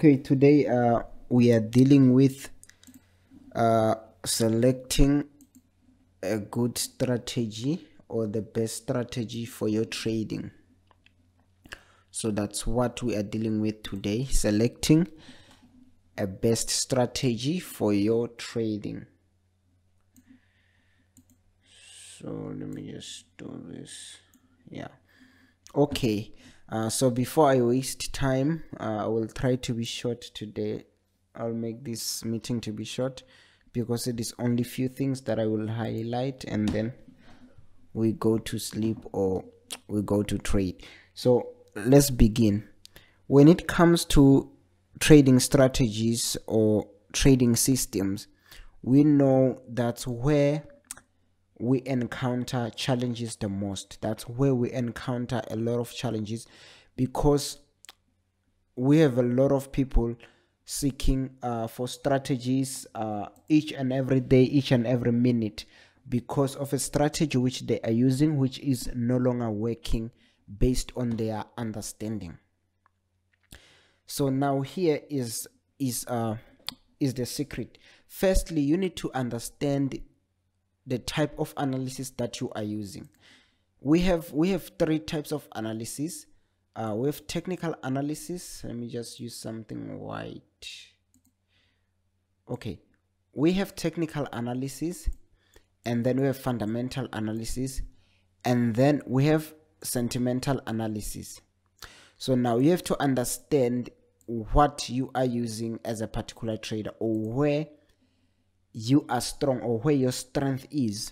Okay, today we are dealing with selecting a good strategy or the best strategy for your trading. So that's what we are dealing with today, selecting a best strategy for your trading. So let me just do this. Yeah. Okay. So before I waste time, I will try to be short today. I'll make this meeting to be short because it is only few things that I will highlight, and then we go to sleep or we go to trade. So let's begin. When it comes to trading strategies or trading systems, we know that's where we encounter challenges the most. That's where we encounter a lot of challenges, because we have a lot of people seeking for strategies each and every day, each and every minute, because of a strategy which they are using which is no longer working based on their understanding. So now here is the secret. Firstly, you need to understand the type of analysis that you are using. We have three types of analysis. We have technical analysis. Let me just use something white. Okay, we have technical analysis, and then we have fundamental analysis, and then we have sentimental analysis. So now you have to understand what you are using as a particular trader, or where you are strong or where your strength is.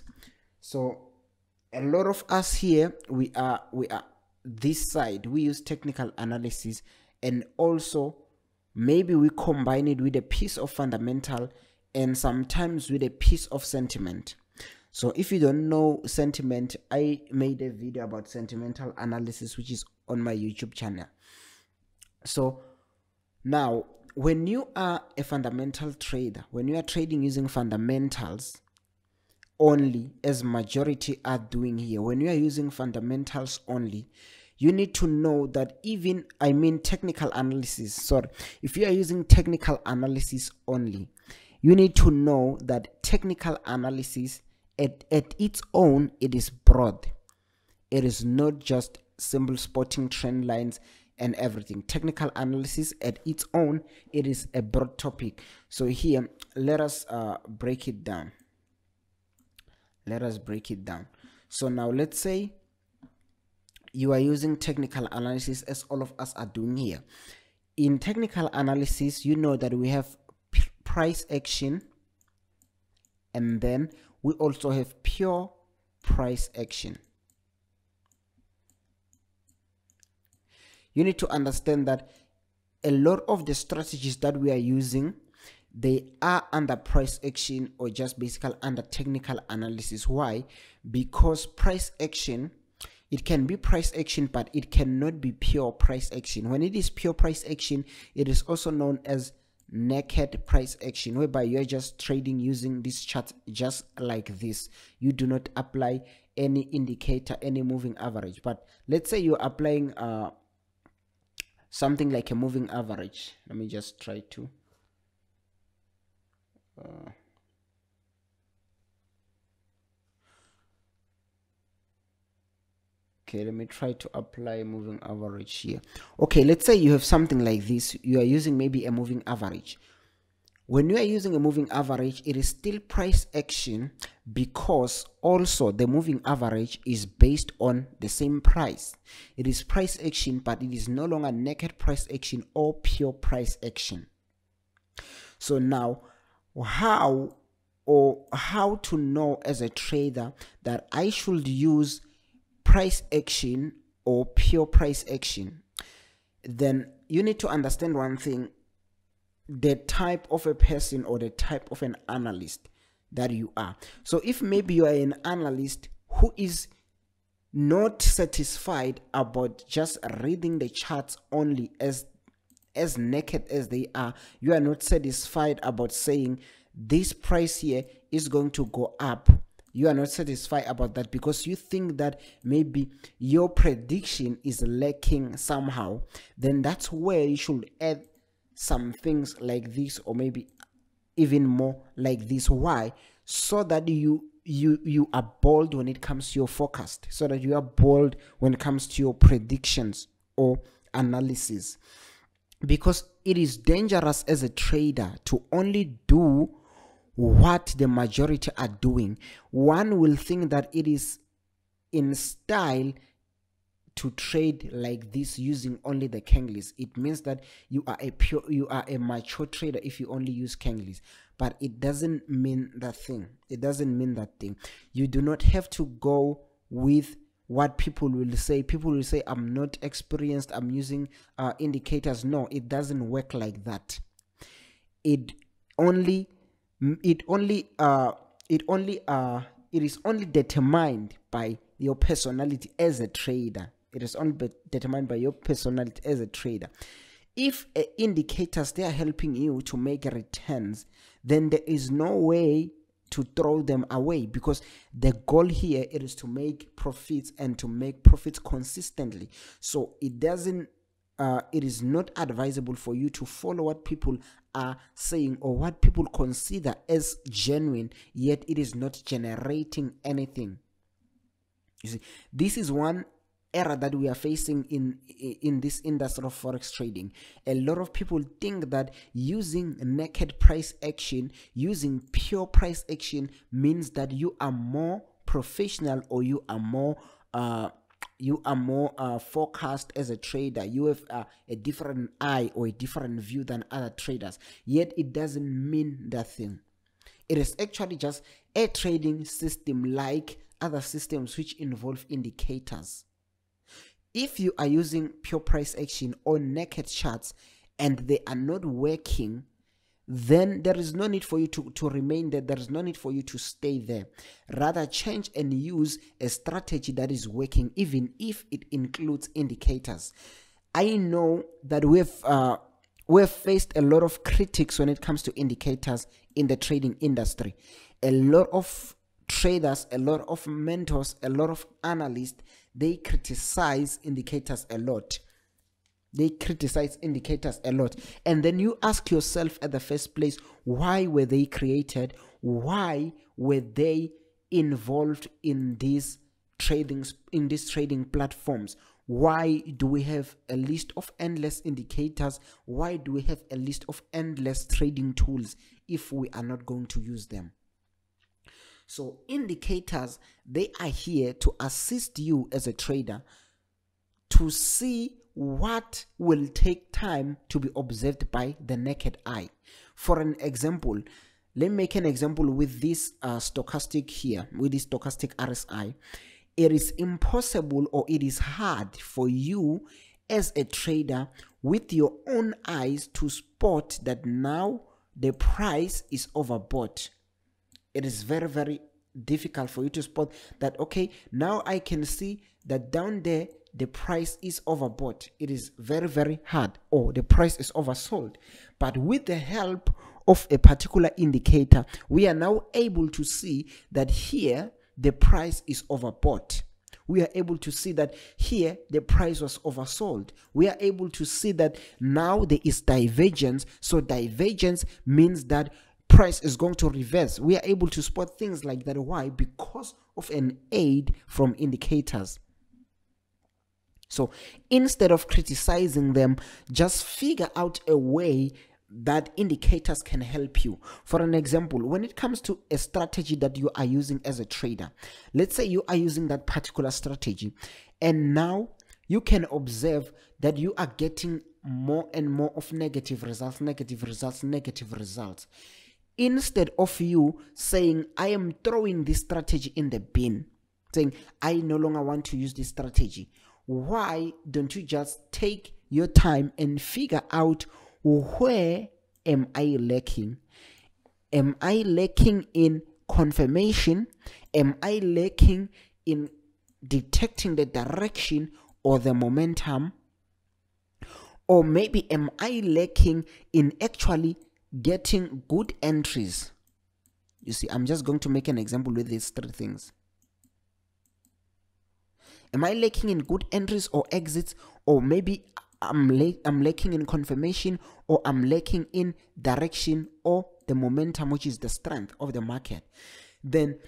So a lot of us here, we are this side, we use technical analysis, and also maybe we combine it with a piece of fundamental and sometimes with a piece of sentiment. So if you don't know sentiment, I made a video about sentimental analysis which is on my YouTube channel. So now, when you are a fundamental trader, when you are trading using fundamentals only, as majority are doing here, when you are using fundamentals only, you need to know that technical analysis, sorry, if you are using technical analysis only, you need to know that technical analysis at its own, it is broad. It is not just simple spotting trend lines and everything. Technical analysis at its own, it is a broad topic. So here, let us break it down. So now let's say you are using technical analysis, as all of us are doing here. In technical analysis, you know that we have price action, and then we also have pure price action. You need to understand that a lot of the strategies that we are using, they are under price action or just basically under technical analysis. Why? Because price action, it can be price action, but it cannot be pure price action. When it is pure price action, it is also known as naked price action, whereby you are just trading using this chart just like this. You do not apply any indicator, any moving average. But let's say you're applying something like a moving average. Let me just try to okay, let me try to apply a moving average here. Okay, let's say you have something like this. You are using maybe a moving average. When you are using a moving average, it is still price action, because also the moving average is based on the same price. It is price action, but it is no longer naked price action or pure price action. So now, how to know as a trader that I should use price action or pure price action? Then you need to understand one thing: the type of a person or the type of an analyst that you are. So if maybe you are an analyst who is not satisfied about just reading the charts only as naked as they are, you are not satisfied about saying this price here is going to go up. You are not satisfied about that because you think that maybe your prediction is lacking somehow. Then that's where you should add some things like this, or maybe even more like this. Why? So that you are bold when it comes to your forecast, so that you are bold when it comes to your predictions or analysis. Because it is dangerous as a trader to only do what the majority are doing. One will think that it is in style to trade like this using only the candles. It means that you are a mature trader if you only use candles. But it doesn't mean that thing. It doesn't mean that thing. You do not have to go with what people will say. People will say, I'm not experienced, I'm using indicators. No, it doesn't work like that. It is only determined by your personality as a trader. It is only determined by your personality as a trader. If indicators, they are helping you to make returns, then there is no way to throw them away, because the goal here is to make profits, and to make profits consistently. So it is not advisable for you to follow what people are saying or what people consider as genuine, yet it is not generating anything. You see, this is one error that we are facing in this industry of forex trading. A lot of people think that using naked price action, using pure price action, means that you are more professional, or you are more forecast as a trader. You have a different eye or a different view than other traders. Yet it doesn't mean that thing. It is actually just a trading system like other systems which involve indicators. If you are using pure price action or naked charts and they are not working, then there is no need for you to remain there. There is no need for you to stay there. Rather, change and use a strategy that is working, even if it includes indicators. I know that we have faced a lot of critics when it comes to indicators in the trading industry. A lot of traders, a lot of mentors, a lot of analysts, they criticize indicators a lot. And then you ask yourself at the first place, why were they created? Why were they involved in these trading platforms? Why do we have a list of endless indicators? Why do we have a list of endless trading tools if we are not going to use them? So indicators, they are here to assist you as a trader to see what will take time to be observed by the naked eye. For an example, let me make an example with this stochastic here, with this stochastic RSI. It is impossible, or it is hard for you as a trader with your own eyes to spot that now the price is overbought. It is very, very difficult for you to spot that, okay, now I can see that down there the price is overbought. It is very, very hard, or the price is oversold. But with the help of a particular indicator, we are now able to see that here the price is overbought. We are able to see that here the price was oversold. We are able to see that now there is divergence. So divergence means that price is going to reverse. We are able to spot things like that. Why? Because of an aid from indicators. So instead of criticizing them, just figure out a way that indicators can help you. For an example, when it comes to a strategy that you are using as a trader, let's say you are using that particular strategy, and now you can observe that you are getting more and more of negative results. Instead of you saying, I am throwing this strategy in the bin, saying, I no longer want to use this strategy, why don't you just take your time and figure out, where am I lacking? Am I lacking in confirmation? Am I lacking in detecting the direction or the momentum? Or maybe am I lacking in actually getting good entries? You see, I'm just going to make an example with these three things. Am I lacking in good entries or exits? Or maybe I'm lacking in confirmation, or I'm lacking in direction or the momentum, which is the strength of the market, then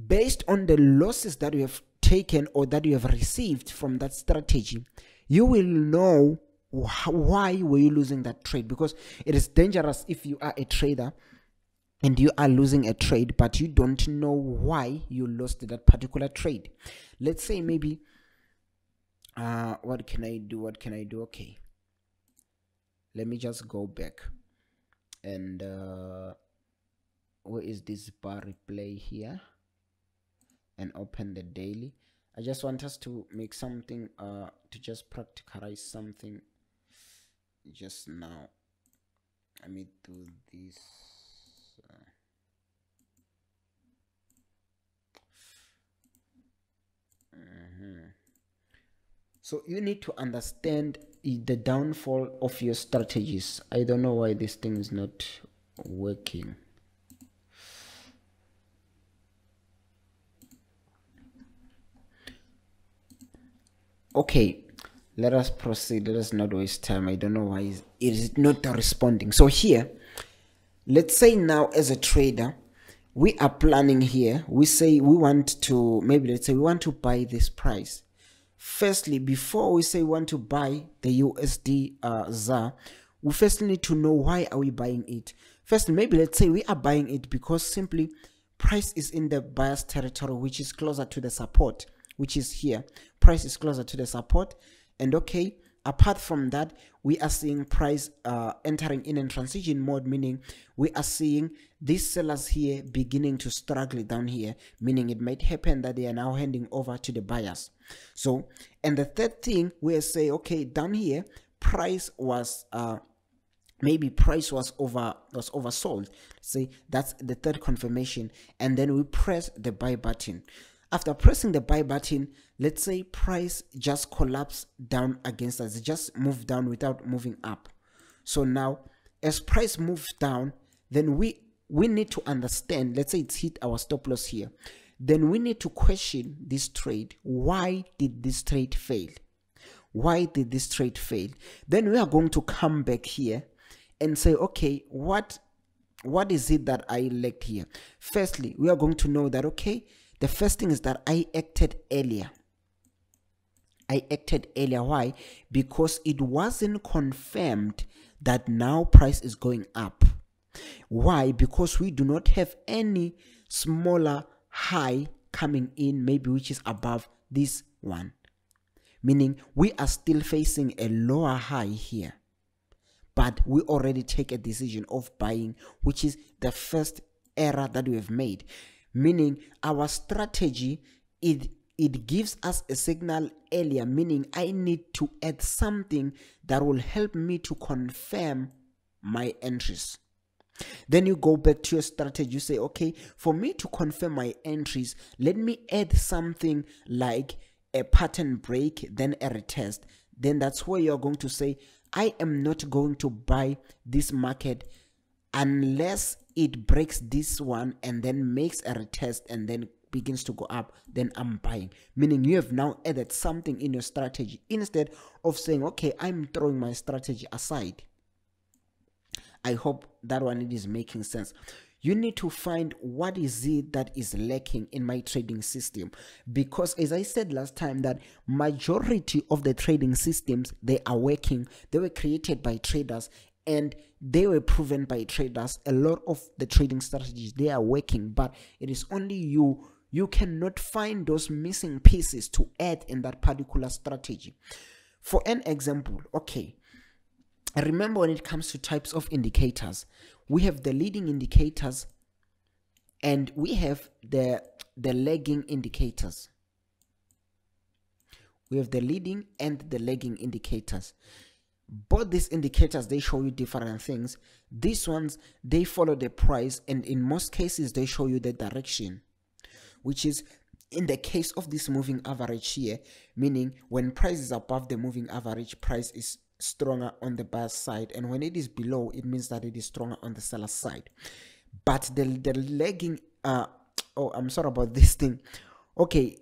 based on the losses that you have taken or that you have received from that strategy, you will know why were you losing that trade, because it is dangerous if you are a trader and you are losing a trade but you don't know why you lost that particular trade. Let's say maybe what can I do? Okay, let me just go back and where is this bar replay here, and open the daily. I just want us to make something to just practicalize something just now. Let me do this. So you need to understand the downfall of your strategies. I don't know why this thing is not working. Okay, let us proceed. Let us not waste time. I don't know why it is not responding. So here, let's say now as a trader, we are planning here. We say we want to, maybe let's say we want to buy this price. Firstly, before we say we want to buy the USD ZAR, we first need to know why are we buying it. First, maybe let's say we are buying it because simply price is in the buyer's territory, which is closer to the support, which is here. Price is closer to the support, and okay, apart from that, we are seeing price entering in a transition mode, meaning we are seeing these sellers here beginning to struggle down here, meaning it might happen that they are now handing over to the buyers. So, and the third thing, we say, okay, down here price was maybe price was oversold. Say that's the third confirmation, and then we press the buy button. After pressing the buy button, let's say price just collapsed down against us. It just moved down without moving up. So now, as price moves down, then we need to understand, let's say it's hit our stop loss here. Then we need to question this trade. Why did this trade fail? Why did this trade fail? Then we are going to come back here and say, okay, what is it that I lacked here? Firstly, we are going to know that, okay, the first thing is that I acted earlier. Why? Because it wasn't confirmed that now price is going up. Why? Because we do not have any smaller high coming in, maybe which is above this one. Meaning we are still facing a lower high here. But we already take a decision of buying, which is the first error that we have made. Meaning our strategy, it gives us a signal earlier, meaning I need to add something that will help me to confirm my entries. Then you go back to your strategy, you say, okay, for me to confirm my entries, let me add something like a pattern break, then a retest. Then that's where you're going to say, I am not going to buy this market unless it breaks this one and then makes a retest and then begins to go up, then I'm buying. Meaning you have now added something in your strategy instead of saying, okay, I'm throwing my strategy aside. I hope that one is making sense. You need to find what is it that is lacking in my trading system, because as I said last time, that majority of the trading systems, they are working. They were created by traders and they were proven by traders. A lot of the trading strategies, they are working, but it is only you cannot find those missing pieces to add in that particular strategy. For an example, okay, remember when it comes to types of indicators, we have the leading indicators and we have the lagging indicators. We have the leading and the lagging indicators. Both these indicators, they show you different things. These ones, they follow the price, and in most cases they show you the direction, which is in the case of this moving average here, meaning when price is above the moving average, price is stronger on the buyer's side, and when it is below, it means that it is stronger on the seller's side. But the lagging oh, I'm sorry about this thing. Okay,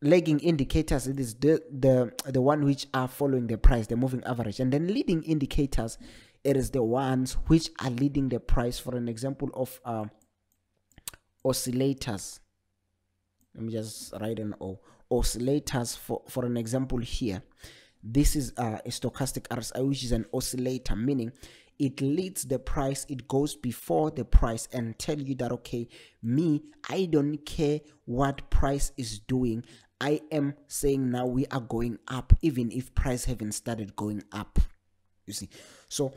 lagging indicators, it is the one which are following the price, the moving average. And then leading indicators, it is the ones which are leading the price. For an example of oscillators, let me just write an O. Oscillators, for an example here, this is a stochastic RSI, which is an oscillator, meaning it leads the price, it goes before the price and tell you that, okay, I don't care what price is doing. I am saying now we are going up, even if price haven't started going up. You see, so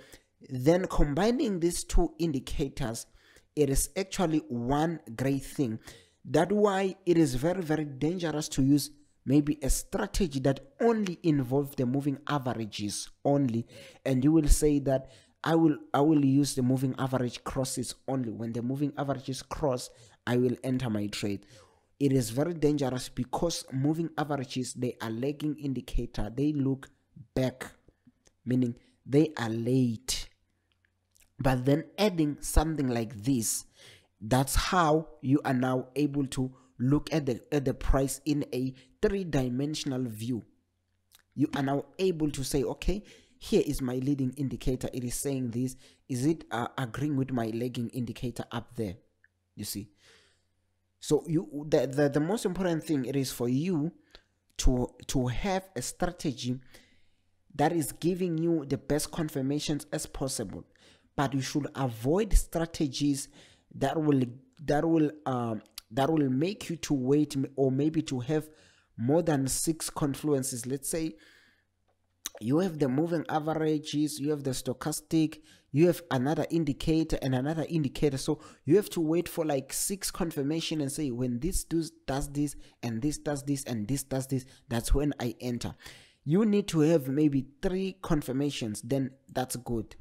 then combining these two indicators, it is actually one great thing. That's why it is very, very dangerous to use maybe a strategy that only involves the moving averages only, and you will say that I will use the moving average crosses only. When the moving averages cross, I will enter my trade. It is very dangerous because moving averages, they are lagging indicator. They look back, meaning they are late. But then adding something like this, that's how you are now able to look at the price in a three-dimensional view. You are now able to say, okay, here is my leading indicator. It is saying this. Is it agreeing with my lagging indicator up there? You see. So the most important thing, it is for you to have a strategy that is giving you the best confirmations as possible. But you should avoid strategies that will make you to wait, or maybe to have more than 6 confluences. Let's say you have the moving averages, you have the stochastic, you have another indicator and another indicator. So you have to wait for like 6 confirmation and say, when this does this and this does this and this does this, that's when I enter. You need to have maybe 3 confirmations, then that's good.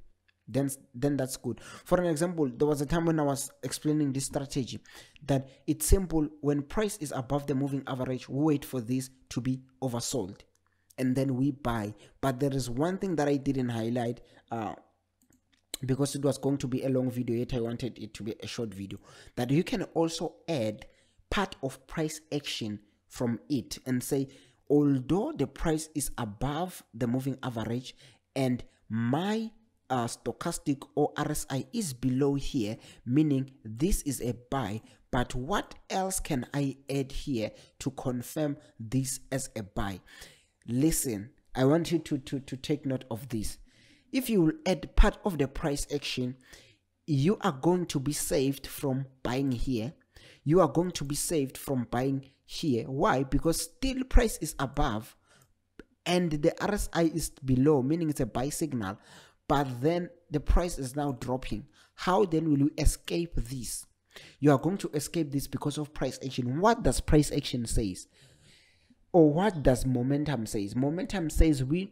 Then that's good. For an example, there was a time when I was explaining this strategy that it's simple. When price is above the moving average, we wait for this to be oversold and then we buy. But there is one thing that I didn't highlight because it was going to be a long video, yet I wanted it to be a short video, that you can also add part of price action from it and say, although the price is above the moving average and my stochastic or RSI is below here, meaning this is a buy, but what else can I add here to confirm this as a buy? Listen, I want you to take note of this. If you will add part of the price action, you are going to be saved from buying here. You are going to be saved from buying here. Why? Because still price is above and the RSI is below, meaning it's a buy signal. But then the price is now dropping. How then will you escape this? You are going to escape this because of price action. What does price action says? Or what does momentum says? Momentum says we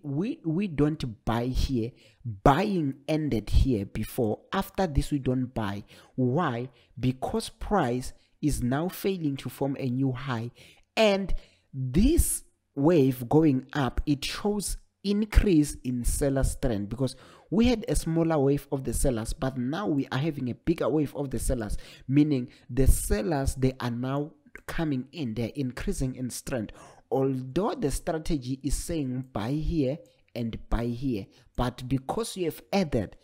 don't buy here. Buying ended here before. After this, we don't buy. Why? Because price is now failing to form a new high. And this wave going up, it shows increase in seller strength, because we had a smaller wave of the sellers, but now we are having a bigger wave of the sellers, meaning the sellers, they are now coming in, they're increasing in strength. Although the strategy is saying buy here and buy here, but because you have added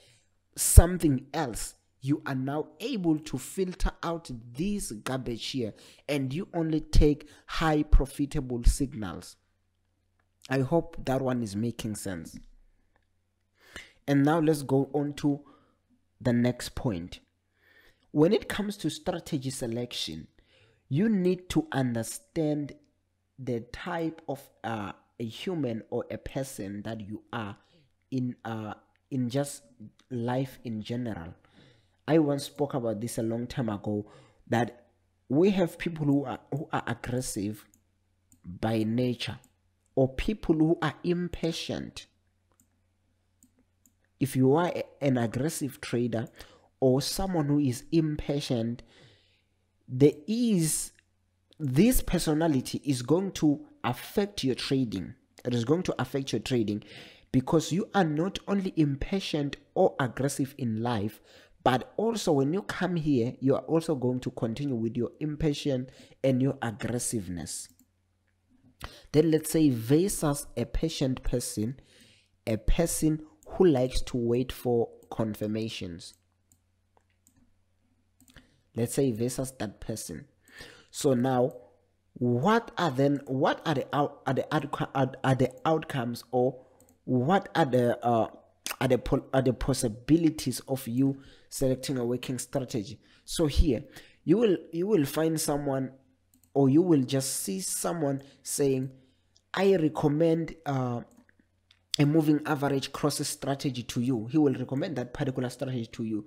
something else, you are now able to filter out this garbage here and you only take high profitable signals. I hope that one is making sense. And now let's go on to the next point. When it comes to strategy selection, you need to understand the type of a human or a person that you are in just life in general. I once spoke about this a long time ago, that we have people who are aggressive by nature, or people who are impatient. If you are an aggressive trader or someone who is impatient, this personality is going to affect your trading. It is going to affect your trading because you are not only impatient or aggressive in life, but also when you come here, you are also going to continue with your impatience and your aggressiveness. Then let's say versus a patient person, a person who likes to wait for confirmations. Let's say versus that person. So now, what are the outcomes, or what are the possibilities of you selecting a working strategy? So here you will find someone, or you will just see someone saying, I recommend a moving average crosses strategy to you. He will recommend that particular strategy to you,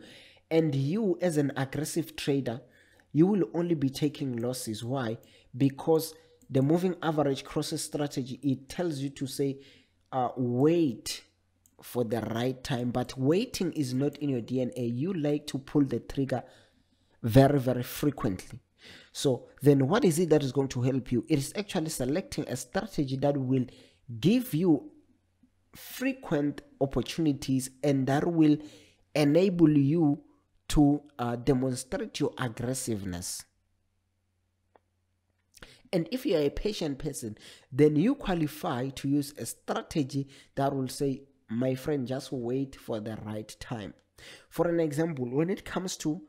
and you, as an aggressive trader, you will only be taking losses. Why? Because the moving average crosses strategy, it tells you to say, wait for the right time, but waiting is not in your DNA. You like to pull the trigger very, very frequently. So then what is it that is going to help you? It is actually selecting a strategy that will give you frequent opportunities, and that will enable you to demonstrate your aggressiveness. And if you are a patient person, then you qualify to use a strategy that will say, my friend, just wait for the right time. For an example, when it comes to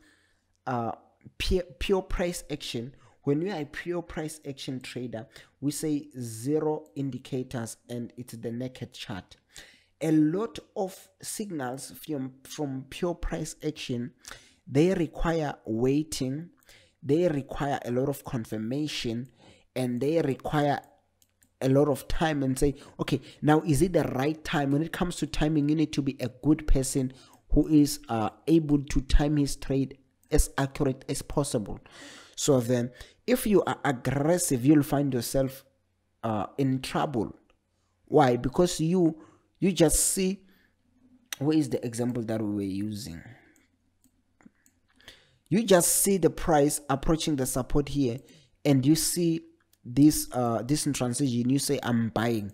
pure price action, when we are a pure price action trader, we say zero indicators and it's the naked chart. A lot of signals from pure price action, they require waiting, they require a lot of confirmation, and they require a lot of time, and say, okay, now is it the right time? When it comes to timing, you need to be a good person who is able to time his trade as accurate as possible. So then, if you are aggressive, you'll find yourself in trouble. Why? Because you just see, where is the example that we were using? You just see the price approaching the support here, and you see this in transition, you say, I'm buying.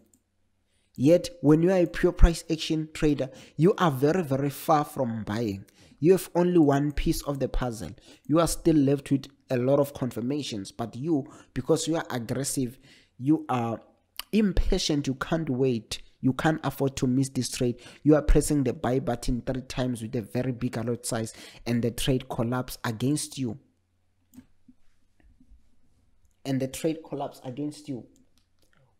Yet when you are a pure price action trader, you are very, very far from buying. You have only one piece of the puzzle. You are still left with a lot of confirmations, but you, because you are aggressive, you are impatient, you can't wait, you can't afford to miss this trade. You are pressing the buy button 3 times with a very big lot size, and the trade collapses against you.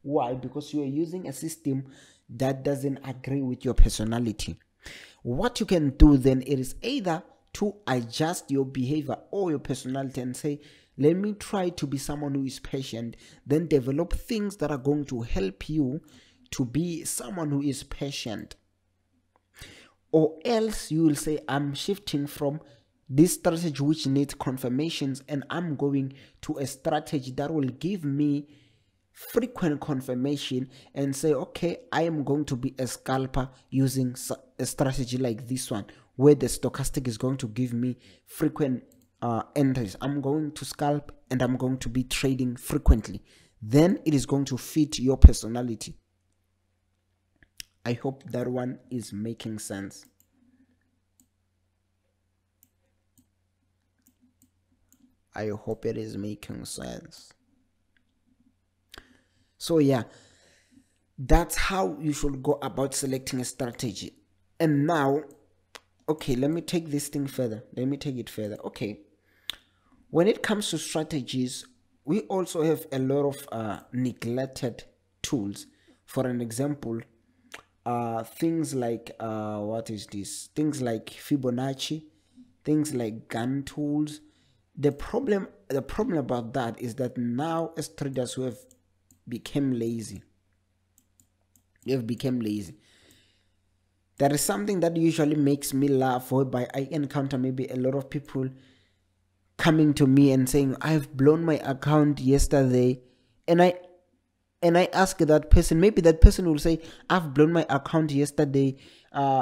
Why? Because you are using a system that doesn't agree with your personality. What you can do then, it is either to adjust your behavior or your personality and say, let me try to be someone who is patient, then develop things that are going to help you to be someone who is patient. Or else you will say, I'm shifting from this strategy which needs confirmations, and I'm going to a strategy that will give me frequent confirmation, and say, okay, I am going to be a scalper using a strategy like this one, where the stochastic is going to give me frequent entries. I'm going to scalp and I'm going to be trading frequently. Then it is going to fit your personality. I hope that one is making sense. I hope it is making sense. So yeah, that's how you should go about selecting a strategy. And now, okay, let me take this thing further. Let me take it further. Okay, when it comes to strategies, we also have a lot of neglected tools. For an example, things like what is this? Things like Fibonacci, things like gun tools. The problem about that is that now, as traders, we have become lazy. There is something that usually makes me laugh, whereby I encounter maybe a lot of people coming to me and saying, I've blown my account yesterday, and I ask that person, maybe that person will say, I've blown my account yesterday.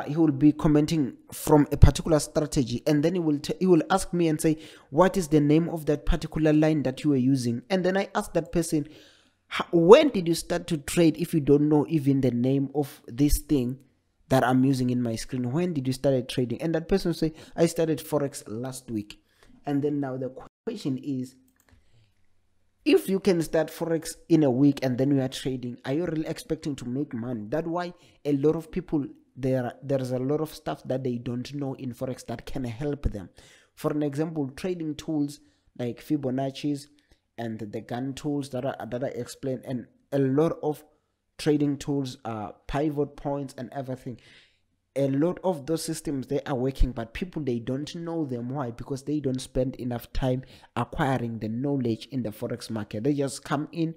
He will be commenting from a particular strategy, and then he will ask me and say, what is the name of that particular line that you were using? And then I ask that person, when did you start to trade if you don't know even the name of this thing that I'm using in my screen? When did you start trading? And that person will say, I started Forex last week. And then now the question is, If you can start forex in a week and then you are trading, are you really expecting to make money? That's why a lot of people, there's a lot of stuff that they don't know in forex that can help them. For an example, trading tools like Fibonacci's and the gun tools that I explained, and a lot of trading tools, pivot points and everything. A lot of those systems, they are working, but people, they don't know them. Why? Because they don't spend enough time acquiring the knowledge in the forex market. They just come in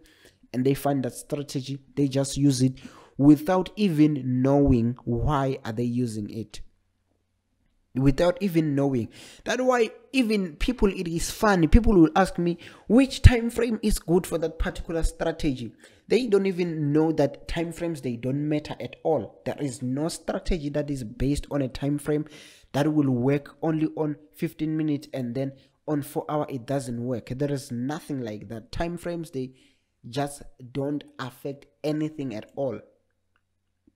and they find that strategy, they just use it without even knowing why are they using it, without even knowing. That's why even people, it is funny, people will ask me which time frame is good for that particular strategy. They don't even know that time frames, they don't matter at all. There is no strategy that is based on a time frame that will work only on 15 minutes and then on 4 hours it doesn't work. There is nothing like that. Time frames, they just don't affect anything at all.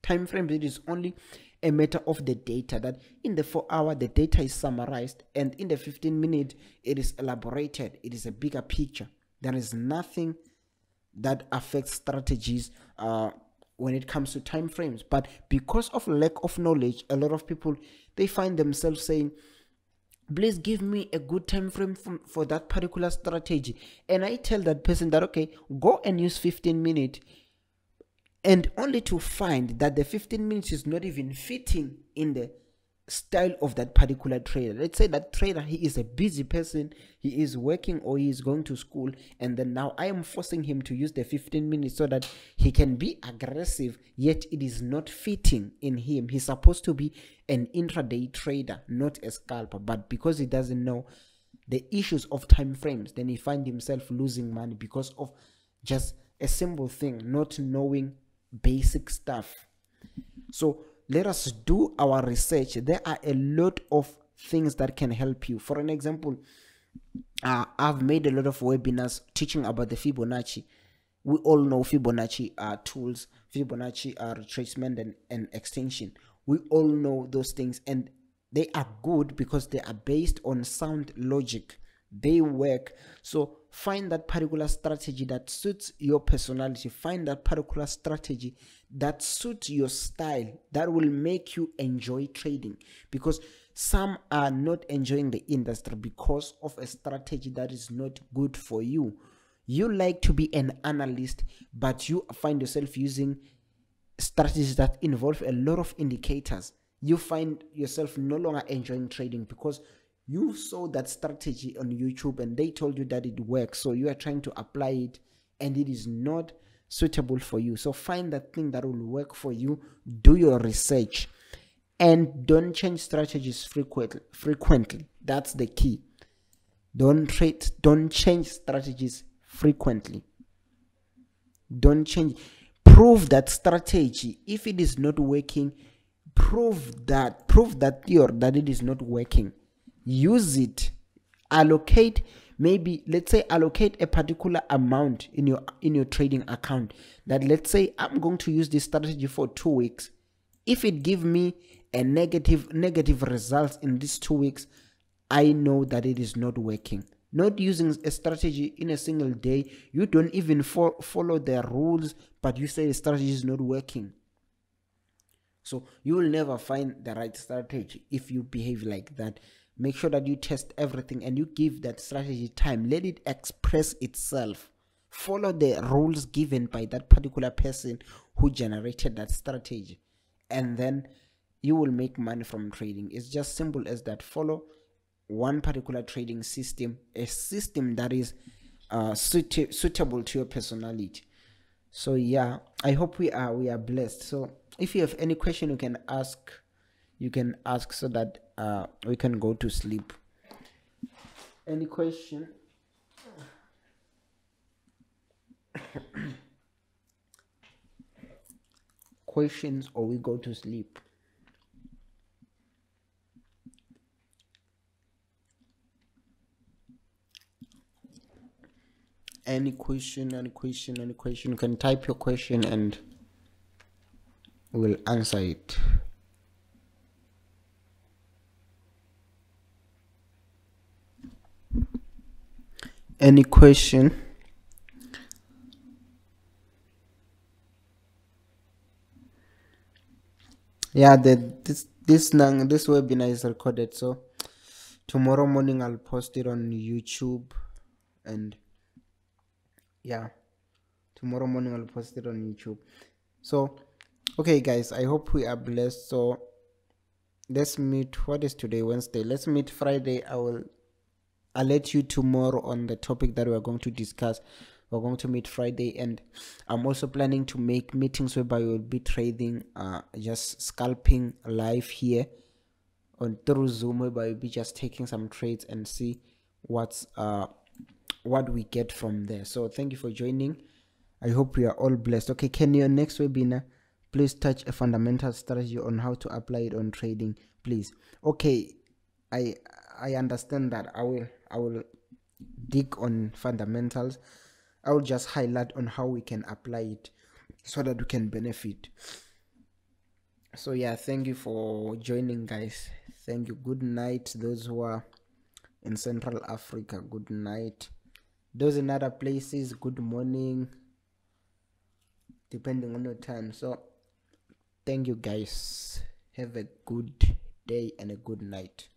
Time frames, it is only a matter of the data, that in the 4 hour the data is summarized, and in the 15-minute it is elaborated. It is a bigger picture. There is nothing that affects strategies when it comes to time frames. But because of lack of knowledge, a lot of people, they find themselves saying, please give me a good time frame for that particular strategy. And I tell that person that, okay, go and use 15 minutes, and only to find that the 15 minutes is not even fitting in the style of that particular trader. Let's say that trader, he is a busy person, he is working or he is going to school, and then now I am forcing him to use the 15 minutes so that he can be aggressive, yet it is not fitting in him. He's supposed to be an intraday trader, not a scalper, but because he doesn't know the issues of time frames, then he finds himself losing money because of just a simple thing, not knowing basic stuff. So let us do our research. There are a lot of things that can help you. For an example, I've made a lot of webinars teaching about the Fibonacci. We all know Fibonacci tools, Fibonacci retracement and extension. We all know those things, and they are good because they are based on sound logic. They work. So find that particular strategy that suits your personality. Find that particular strategy that suits your style, that will make you enjoy trading. Because some are not enjoying the industry because of a strategy that is not good for you. You like to be an analyst, but you find yourself using strategies that involve a lot of indicators. You find yourself no longer enjoying trading because you saw that strategy on YouTube and they told you that it works, so you are trying to apply it and it is not suitable for you. So find that thing that will work for you, do your research, and don't change strategies frequently. That's the key. Don't change strategies frequently. Don't change. Prove that strategy. If it is not working, prove that theory that it is not working. Use it. Allocate, maybe let's say allocate a particular amount in your trading account, that let's say I'm going to use this strategy for 2 weeks. If it give me a negative results in these 2 weeks, I know that it is not working. Not using a strategy in a single day, you don't even follow the rules, but you say the strategy is not working. So you will never find the right strategy if you behave like that. Make sure that you test everything and you give that strategy time. Let it express itself. Follow the rules given by that particular person who generated that strategy, and then you will make money from trading. It's just simple as that. Follow one particular trading system, a system that is suitable to your personality. So yeah, I hope we are blessed. So if you have any question, you can ask so that we can go to sleep. Any question? Questions, or we go to sleep? Any question? You can type your question and we'll answer it. Any question? Yeah, this webinar is recorded, so tomorrow morning I'll post it on YouTube, and yeah, tomorrow morning I'll post it on YouTube. So okay guys, I hope we are blessed. So let's meet. What is today? Wednesday. Let's meet Friday. I'll let you tomorrow on the topic that we're going to discuss. We're going to meet Friday, and I'm also planning to make meetings whereby we'll be trading, just scalping live here on through Zoom, whereby we'll be just taking some trades and see what we get from there. So thank you for joining. I hope you are all blessed. Okay, can your next webinar please touch a fundamental strategy on how to apply it on trading, please? Okay, I understand that. I will dig on fundamentals. I will just highlight on how we can apply it so that we can benefit. So yeah, thank you for joining, guys. Thank you. Good night, those who are in Central Africa. Good night. Those in other places, good morning, depending on your time. So thank you, guys. Have a good day and a good night.